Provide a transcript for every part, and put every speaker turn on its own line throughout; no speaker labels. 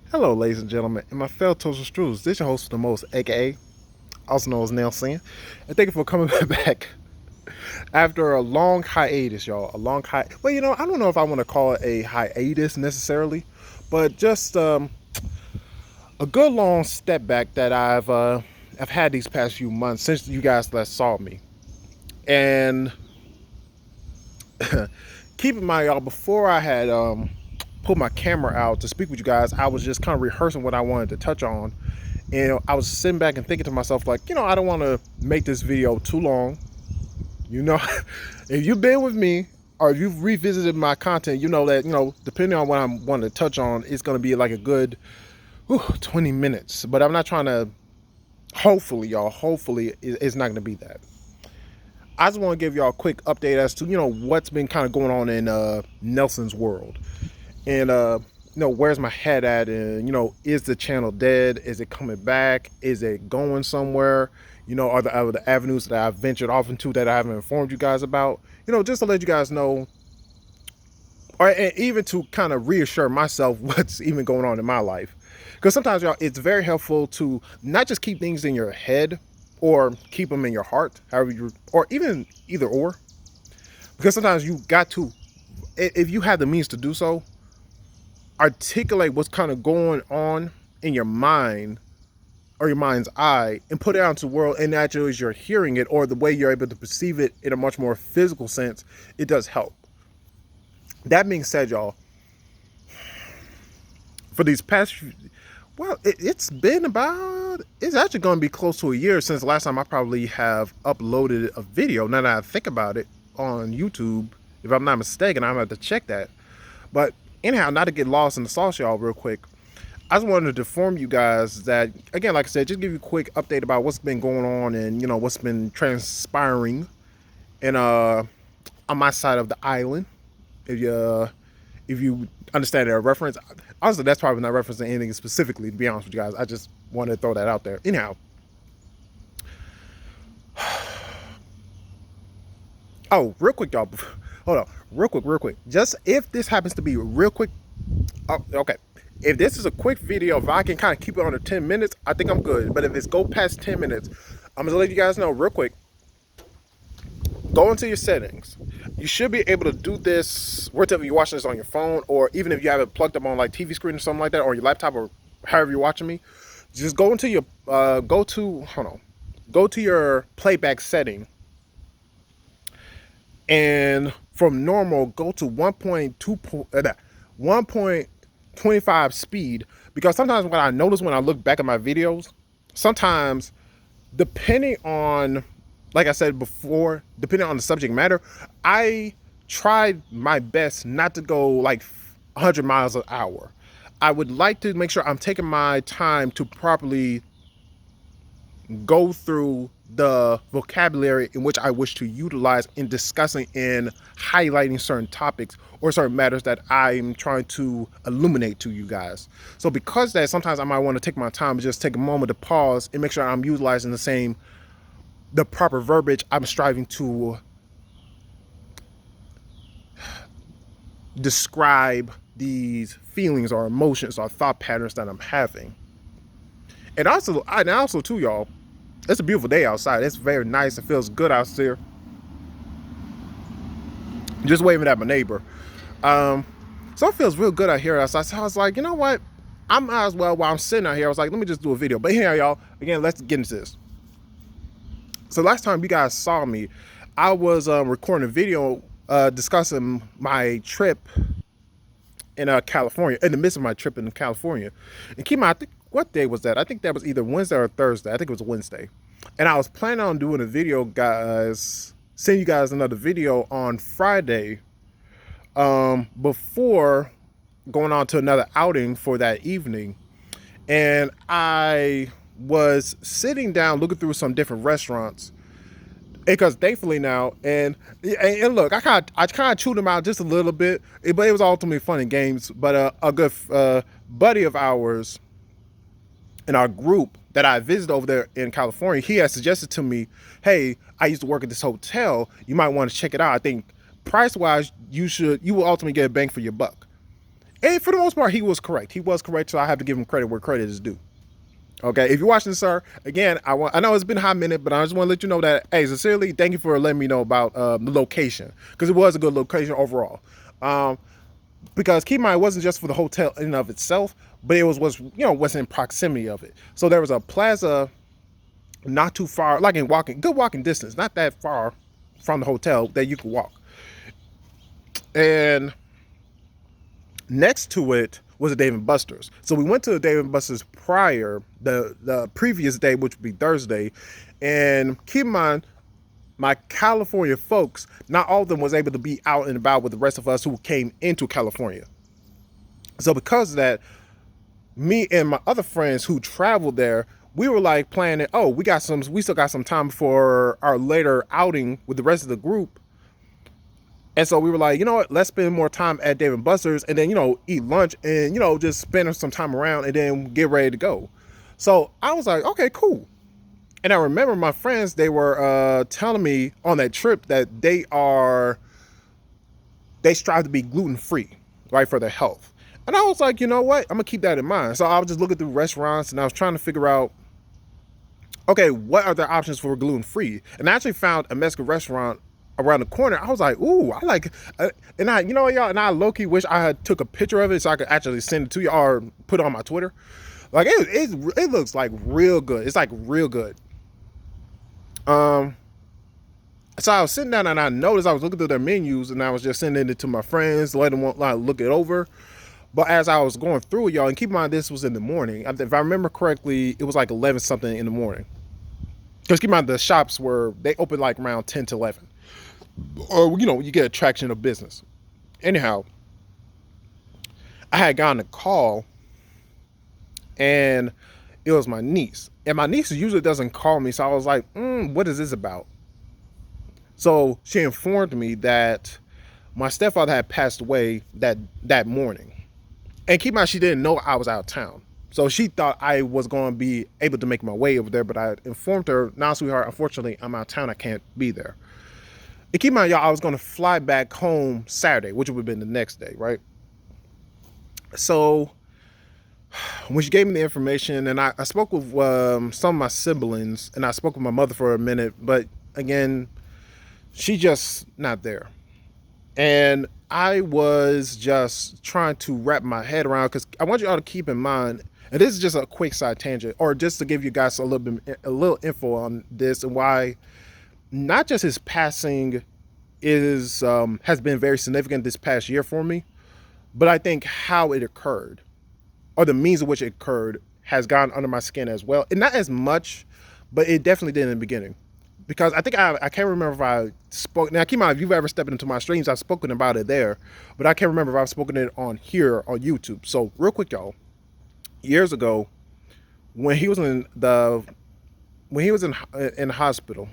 Hello, ladies and gentlemen, and my fellow toaster strews. This is your host of the most, A.K.A., also known as Nelson, and thank you for coming back after a long hiatus, y'all. A long Well, I don't know if I want to call it a hiatus necessarily, but just a good long step back that I've had these past few months since you guys last saw me. And keep in mind, y'all, before I had put my camera out to speak with you guys, I was just kind of rehearsing what I wanted to touch on. And I was sitting back and thinking to myself, like, I don't want to make this video too long. You know, if you've been with me or if you've revisited my content, you know that, depending on what I'm wanting to touch on, it's going to be like a good 20 minutes. But I'm not trying to, hopefully, y'all, hopefully it's not going to be that. I just want to give y'all a quick update as to, what's been kind of going on in Nelson's world. And, where's my head at? And, is the channel dead? Is it coming back? Is it going somewhere? Are the avenues that I've ventured off into that I haven't informed you guys about? Just to let you guys know, or and even to kind of reassure myself what's even going on in my life. Because sometimes, y'all, it's very helpful to not just keep things in your head or keep them in your heart, however you, or even either or. Because sometimes you got to, if you have the means to do so, articulate what's kind of going on in your mind or your mind's eye and put it out into the world, and naturally as you're hearing it or the way you're able to perceive it in a much more physical sense, it does help. That being said, y'all, for these past it's actually going to be close to a year since the last time I probably have uploaded a video. Now that I think about it, on YouTube, if I'm not mistaken, I'm going to have to check that. But anyhow, not to get lost in the sauce, y'all, real quick, I just wanted to inform you guys that, again, like I said, just give you a quick update about what's been going on and, what's been transpiring in on my side of the island. If you understand that reference, honestly, that's probably not referencing anything specifically, to be honest with you guys. I just wanted to throw that out there. Anyhow. Oh, real quick, y'all. Hold on. Real quick. Just if this happens to be real quick. Oh, okay. If this is a quick video, if I can kind of keep it under 10 minutes, I think I'm good. But if it's go past 10 minutes, I'm going to let you guys know real quick. Go into your settings. You should be able to do this wherever you're watching this on your phone, or even if you have it plugged up on like TV screen or something like that, or your laptop, or however you're watching me. Just go into your, go to your playback setting. And from normal, go to 1.25 speed, because sometimes what I notice when I look back at my videos, sometimes depending on, like I said before, depending on the subject matter, I tried my best not to go like 100 miles an hour. I would like to make sure I'm taking my time to properly go through the vocabulary in which I wish to utilize in discussing and highlighting certain topics or certain matters that I'm trying to illuminate to you guys. So because that, sometimes I might want to take my time and just take a moment to pause and make sure I'm utilizing the proper verbiage I'm striving to describe these feelings or emotions or thought patterns that I'm having. And also too, y'all, it's a beautiful day outside. It's very nice. It feels good out there. Just waving at my neighbor. So it feels real good out here outside. So I was like, you know what? I might as well, while I'm sitting out here, I was like, let me just do a video. But here, y'all, again, let's get into this. So last time you guys saw me, I was recording a video discussing my trip in California, in the midst of my trip in California. And keep in mind, I think, what day was that? I think that was either Wednesday or Thursday. I think it was Wednesday. And I was planning on doing a video, guys, send you guys another video on Friday before going on to another outing for that evening. And I was sitting down looking through some different restaurants, because thankfully now, and look, I kind of chewed them out just a little bit, but it was ultimately fun and games. But a good buddy of ours in our group that I visited over there in California, he had suggested to me, hey, I used to work at this hotel. You might want to check it out. I think price-wise, you will ultimately get a bang for your buck. And for the most part, he was correct. He was correct, so I have to give him credit where credit is due. Okay, if you're watching, sir, again, I know it's been a hot minute, but I just want to let you know that, hey, sincerely, thank you for letting me know about the location, because it was a good location overall. Um, because keep in mind, it wasn't just for the hotel in and of itself, but it was in proximity of it. So there was a plaza not too far, like in good walking distance, not that far from the hotel that you could walk. And next to it was a Dave and Buster's. So we went to the Dave and Buster's prior, the previous day, which would be Thursday. And keep in mind, my California folks, not all of them was able to be out and about with the rest of us who came into California. So because of that, me and my other friends who traveled there, we were like planning, oh, we still got some time for our later outing with the rest of the group. And so we were like, you know what, let's spend more time at Dave and Buster's and then, eat lunch and, just spend some time around and then get ready to go. So I was like, okay, cool. And I remember my friends, they were telling me on that trip that they strive to be gluten-free, right, for their health. And I was like, you know what, I'm gonna keep that in mind. So I was just looking through restaurants and I was trying to figure out, okay, what are the options for gluten-free? And I actually found a Mexican restaurant around the corner. I was like, ooh, I like, and I, y'all, and I low-key wish I had took a picture of it so I could actually send it to you or put it on my Twitter. Like it looks like real good. It's like real good. So I was sitting down and I noticed I was looking through their menus and I was just sending it to my friends, letting them look it over. But as I was going through it, y'all, and keep in mind this was in the morning. If I remember correctly, it was like 11 something in the morning. Because keep in mind the shops they opened like around 10 to 11. Or, you get a traction of business. Anyhow, I had gotten a call and it was my niece. And my niece usually doesn't call me. So I was like, what is this about? So she informed me that my stepfather had passed away that morning. And keep in mind, she didn't know I was out of town. So she thought I was going to be able to make my way over there. But I informed her, nah, sweetheart, unfortunately, I'm out of town. I can't be there. And keep in mind, y'all, I was going to fly back home Saturday, which would have been the next day, right? So when she gave me the information, and I spoke with some of my siblings, and I spoke with my mother for a minute, but again, she just not there. And I was just trying to wrap my head around, because I want you all to keep in mind, and this is just a quick side tangent, or just to give you guys a little info on this and why not just his passing has been very significant this past year for me, but I think how it occurred, or the means of which it occurred, has gone under my skin as well. And not as much, but it definitely did in the beginning. Because I think I can't remember if I spoke. Now, keep in mind, if you've ever stepped into my streams, I've spoken about it there, but I can't remember if I've spoken it on here on YouTube. So real quick, y'all, years ago, when he was in the hospital,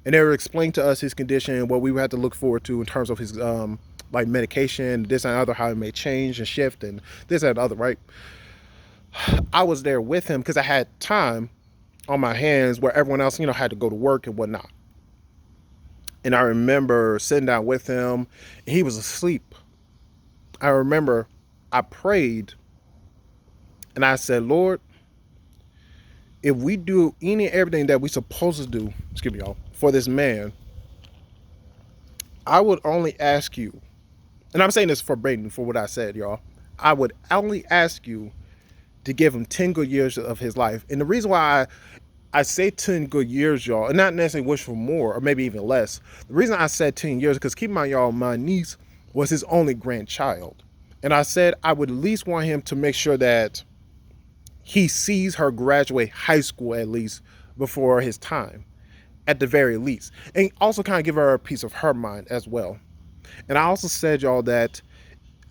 and they were explaining to us his condition and what we would have to look forward to in terms of his like medication, this and other, how it may change and shift and this and other, right? I was there with him because I had time on my hands where everyone else, had to go to work and whatnot. And I remember sitting down with him, and he was asleep. I remember I prayed and I said, Lord, if we do any and everything that we're supposed to do, excuse me, y'all, for this man, I would only ask you, and I'm saying this verbatim for what I said, y'all, I would only ask you to give him 10 good years of his life. And the reason why I say 10 good years, y'all, and not necessarily wish for more or maybe even less. The reason I said 10 years, because keep in mind, y'all, my niece was his only grandchild. And I said I would at least want him to make sure that he sees her graduate high school at least before his time, at the very least. And also kind of give her a piece of her mind as well. And I also said, y'all, that,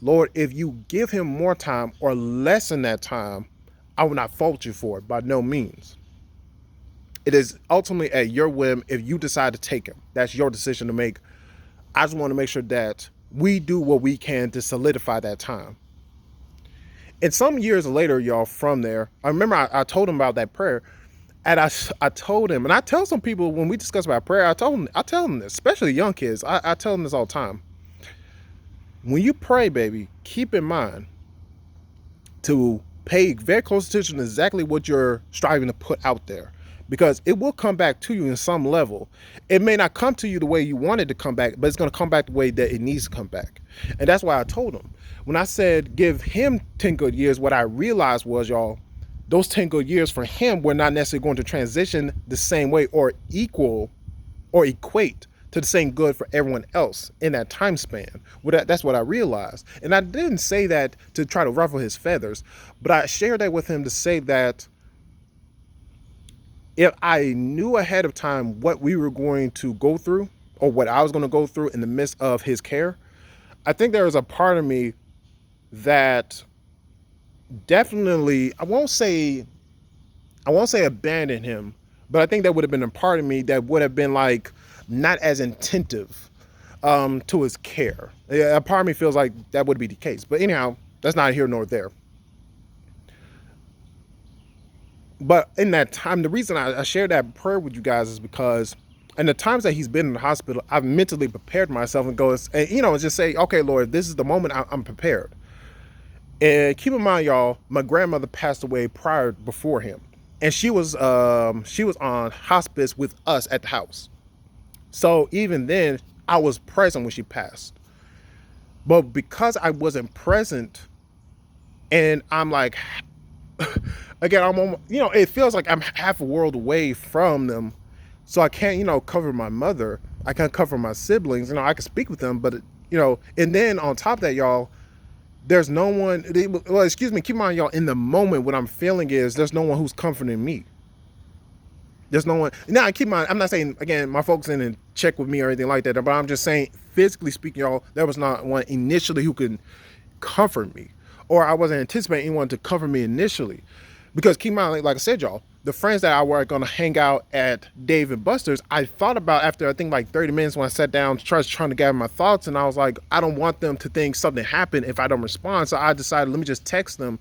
Lord, if you give him more time or less than that time, I will not fault you for it, by no means. It is ultimately at your whim if you decide to take him. That's your decision to make. I just want to make sure that we do what we can to solidify that time. And some years later, y'all, from there, I remember I told him about that prayer. And I told him, and I tell some people when we discuss about prayer, I tell them this, especially young kids, I tell them this all the time. When you pray, baby, keep in mind, to pay very close attention to exactly what you're striving to put out there, because it will come back to you in some level. It may not come to you the way you want it to come back, but it's going to come back the way that it needs to come back. And that's why I told him, when I said give him 10 good years, what I realized was, y'all, those 10 good years for him were not necessarily going to transition the same way or equal or equate to the same good for everyone else in that time span. That's what I realized. And I didn't say that to try to ruffle his feathers, but I shared that with him to say that if I knew ahead of time what we were going to go through, or what I was going to go through in the midst of his care, I think there was a part of me that definitely, I won't say abandon him, but I think that would have been a part of me that would have been like not as attentive to his care. A part of me feels like that would be the case. But anyhow, that's not here nor there. But in that time, the reason I shared that prayer with you guys is because in the times that he's been in the hospital, I've mentally prepared myself and go, and, you know, just say, okay, Lord, this is the moment I'm prepared. And keep in mind, y'all, my grandmother passed away before him. And she was on hospice with us at the house. So even then, I was present when she passed. But because I wasn't present, and I'm like, again, it feels like I'm half a world away from them. So I can't, cover my mother. I can't cover my siblings. I can speak with them, but, and then on top of that, y'all, there's no one, well, excuse me, keep in mind, y'all, in the moment, what I'm feeling is there's no one who's comforting me. There's no one. Now, keep in mind, I'm not saying, again, my folks in and check with me or anything like that, but I'm just saying, physically speaking, y'all, there was not one initially who could comfort me, or I wasn't anticipating anyone to comfort me initially. Because keep in mind, like I said, y'all, the friends that I were going to hang out at Dave and Buster's, I thought about after, I think, like 30 minutes when I sat down, trying to gather my thoughts, and I was like, I don't want them to think something happened if I don't respond. So I decided, let me just text them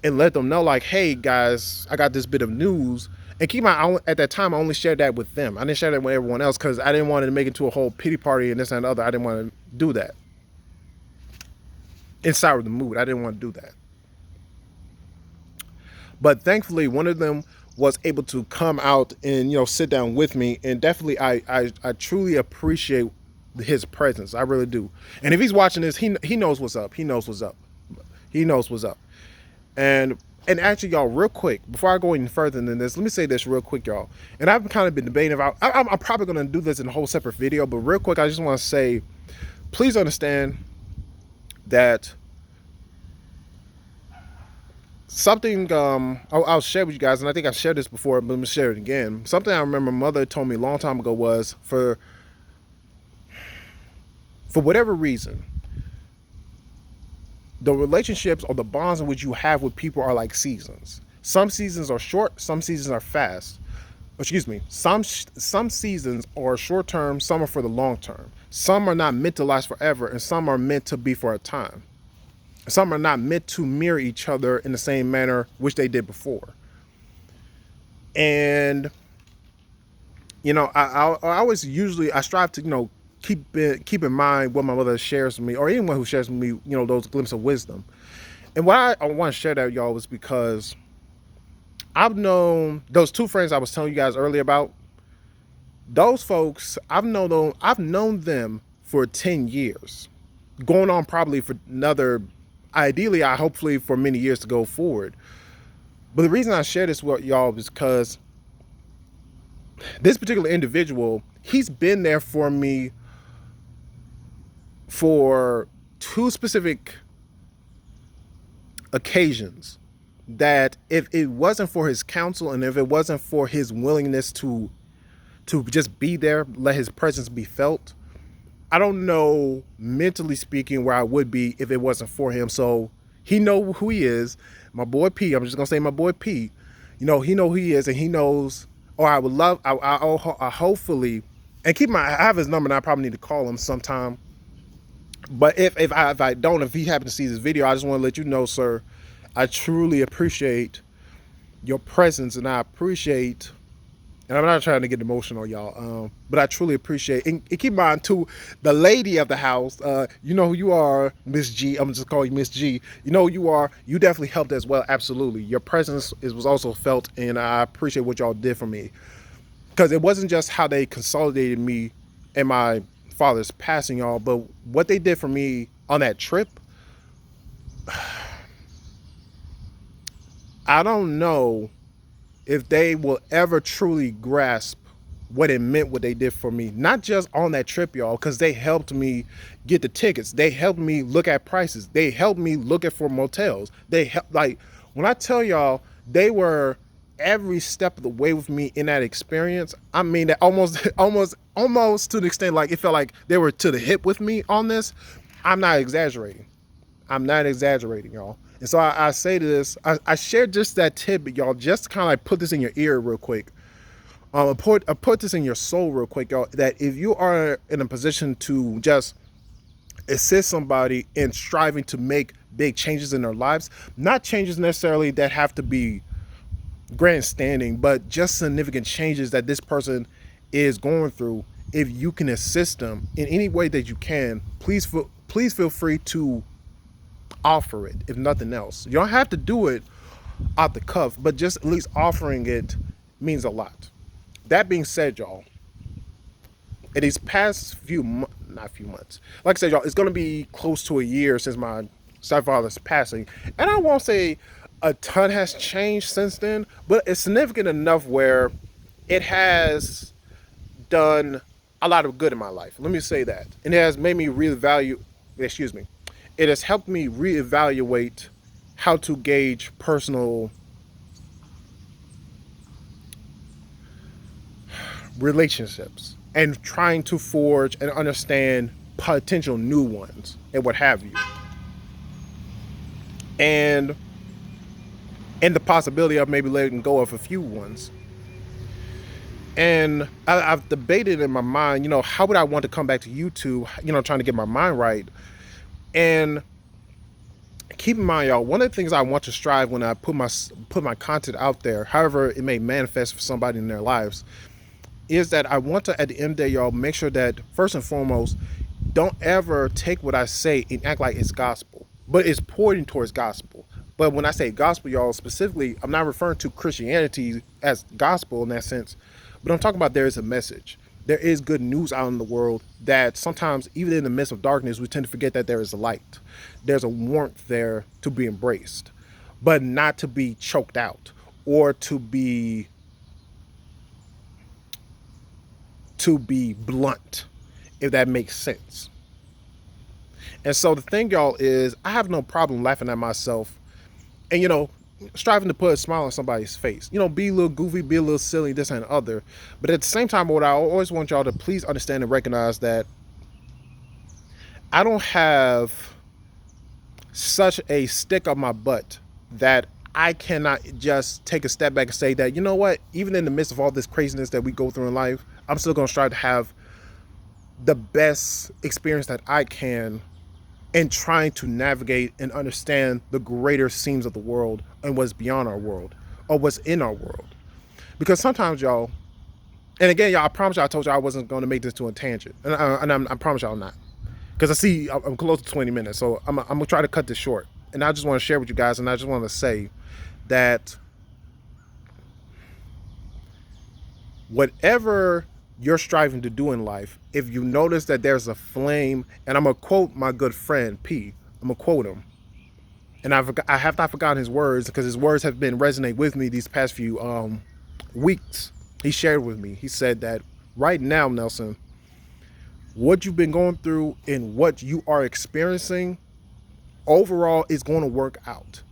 and let them know, like, hey, guys, I got this bit of news. And keep in mind, at that time, I only shared that with them. I didn't share that with everyone else because I didn't want to make it to a whole pity party and this and the other. I didn't want to do that. Inside of the mood, I didn't want to do that. But thankfully, one of them was able to come out and, sit down with me. And definitely, I truly appreciate his presence. I really do. And if he's watching this, he knows what's up. He knows what's up. He knows what's up. And actually, y'all, real quick, before I go any further than this, let me say this real quick, y'all. And I've kind of been debating about, I'm probably going to do this in a whole separate video, but real quick, I just want to say, please understand that something, I'll share with you guys, and I think I've shared this before, but I'm going to share it again. Something I remember my mother told me a long time ago was, for whatever reason, the relationships or the bonds in which you have with people are like seasons. Some seasons are short, some seasons are fast. Excuse me. Some seasons are short term, some are for the long term. Some are not meant to last forever, and some are meant to be for a time. Some are not meant to mirror each other in the same manner which they did before. And I always I strive to keep in mind what my mother shares with me, or anyone who shares with me, those glimpses of wisdom. And why I want to share that, y'all, was because I've known those two friends I was telling you guys earlier about. Those folks, I've known them for 10 years, going on probably for another, ideally, hopefully for many years to go forward. But the reason I share this with y'all is because this particular individual, he's been there for me for two specific occasions that if it wasn't for his counsel and if it wasn't for his willingness to just be there, let his presence be felt, I don't know, mentally speaking, where I would be if it wasn't for him. So he know who he is. My boy P, I'm just going to say my boy P, he know who he is, and he knows, or I would love, I hopefully, and keep I have his number and I probably need to call him sometime. But if I don't, if he happens to see this video, I just want to let you know, sir, I truly appreciate your presence, and I appreciate And I'm not trying to get emotional, y'all. But I truly appreciate, and keep in mind too, the lady of the house. You know who you are, Miss G. I'm just calling you Miss G. You know who you are. You definitely helped as well. Absolutely, your presence was also felt, and I appreciate what y'all did for me, because it wasn't just how they consolidated me and my father's passing, y'all, but what they did for me on that trip. I don't know if they will ever truly grasp what it meant, what they did for me. Not just on that trip, y'all, because they helped me get the tickets. They helped me look at prices. They helped me look at for motels. They helped, like, when I tell y'all, they were every step of the way with me in that experience. I mean, that almost, almost to the extent like it felt like they were to the hip with me on this. I'm not exaggerating. I'm not exaggerating, y'all. And so I say this, I shared just that tidbit, y'all, just to kind of like put this in your ear real quick. Put this in your soul real quick, y'all, that if you are in a position to just assist somebody in striving to make big changes in their lives, not changes necessarily that have to be grandstanding, but just significant changes that this person is going through, if you can assist them in any way that you can, please feel free to offer it, if nothing else. You don't have to do it off the cuff, but just at least offering it means a lot. That being said, y'all, in these past not few months, like I said, y'all, it's going to be close to a year since my stepfather's passing. And I won't say a ton has changed since then, but it's significant enough where it has done a lot of good in my life. Let me say that. And it has made me reevaluate, excuse me, it has helped me reevaluate how to gauge personal relationships and trying to forge and understand potential new ones and what have you. And the possibility of maybe letting go of a few ones. And I've debated in my mind, how would I want to come back to YouTube, trying to get my mind right. And keep in mind, y'all, one of the things I want to strive when I put my content out there, however it may manifest for somebody in their lives, is that I want to, at the end of the day, y'all, make sure that first and foremost, don't ever take what I say and act like it's gospel, but it's pointing towards gospel. But when I say gospel, y'all, specifically, I'm not referring to Christianity as gospel in that sense, but I'm talking about there is a message. There is good news out in the world that sometimes, even in the midst of darkness, we tend to forget that there is a light. There's a warmth there to be embraced, but not to be choked out or to be blunt, if that makes sense. And so the thing, y'all, is I have no problem laughing at myself and, striving to put a smile on somebody's face. Be a little goofy, be a little silly, this and other. But at the same time, what I always want y'all to please understand and recognize that I don't have such a stick up my butt that I cannot just take a step back and say that, you know what, even in the midst of all this craziness that we go through in life, I'm still going to strive to have the best experience that I can in trying to navigate and understand the greater seams of the world and what's beyond our world or what's in our world. Because sometimes, y'all, and again, y'all, I promise y'all, I told you I wasn't going to make this to a tangent. And I promise y'all I'm not. Because I see I'm close to 20 minutes. So I'm going to try to cut this short. And I just want to share with you guys. And I just want to say that whatever you're striving to do in life, if you notice that there's a flame, and I'm going to quote my good friend P. I'm going to quote him. And I have not forgotten his words, because his words have been resonate with me these past few weeks. He shared with me. He said that right now, Nelson, what you've been going through and what you are experiencing overall is going to work out.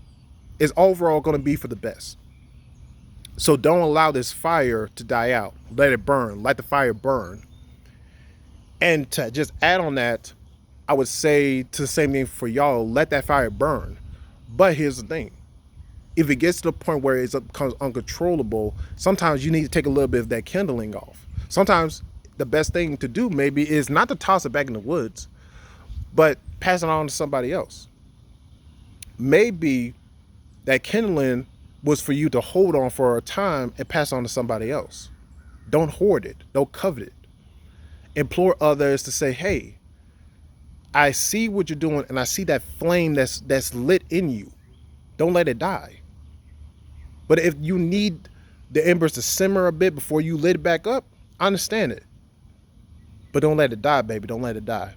It's overall going to be for the best. So don't allow this fire to die out. Let it burn. Let the fire burn. And to just add on that, I would say to the same thing for y'all, let that fire burn. But here's the thing. If it gets to the point where it becomes uncontrollable, sometimes you need to take a little bit of that kindling off. Sometimes the best thing to do maybe is not to toss it back in the woods, but pass it on to somebody else. Maybe that kindling was for you to hold on for a time and pass on to somebody else. Don't hoard it. Don't covet it. Implore others to say, hey, I see what you're doing and I see that flame that's lit in you. Don't let it die. But if you need the embers to simmer a bit before you lit it back up, I understand it. But don't let it die, baby. Don't let it die.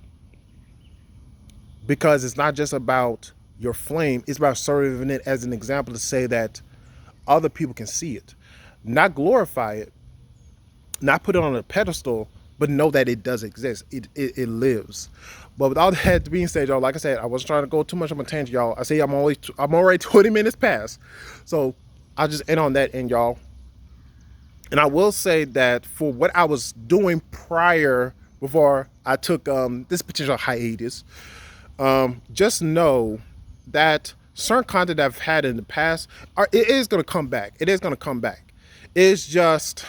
Because it's not just about your flame, it's about serving it as an example to say that other people can see it. Not glorify it, not put it on a pedestal, but know that it does exist. It lives. But with all that being said, y'all, like I said, I wasn't trying to go too much on a tangent, y'all. I say I'm already 20 minutes past. So I'll just end on that end, y'all. And I will say that for what I was doing prior, before I took this potential hiatus, just know that certain content I've had in the past, it is going to come back. It is going to come back. It's just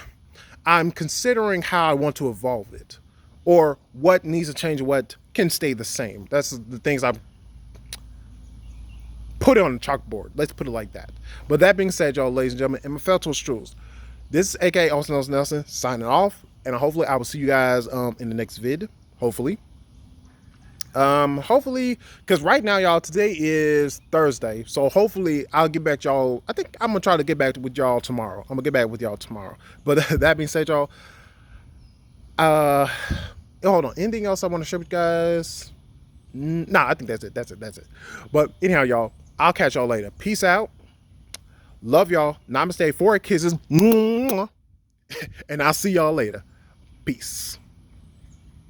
I'm considering how I want to evolve it, or what needs to change and what can stay the same. That's the things I've put it on the chalkboard. Let's put it like that. But that being said, y'all, ladies and gentlemen, and my fellow Strools, this is A.K.A. Austin Nelson signing off, and hopefully I will see you guys in the next vid. Hopefully, because right now, y'all, today is Thursday, so hopefully I'll get back to y'all. I think I'm gonna try to get back with y'all tomorrow. I'm gonna get back with y'all tomorrow. But that being said, y'all, hold on. Anything else I want to share with you guys? Nah, I think that's it. That's it. But anyhow, y'all, I'll catch y'all later. Peace out. Love y'all. Namaste. 4 kisses. And I'll see y'all later. Peace.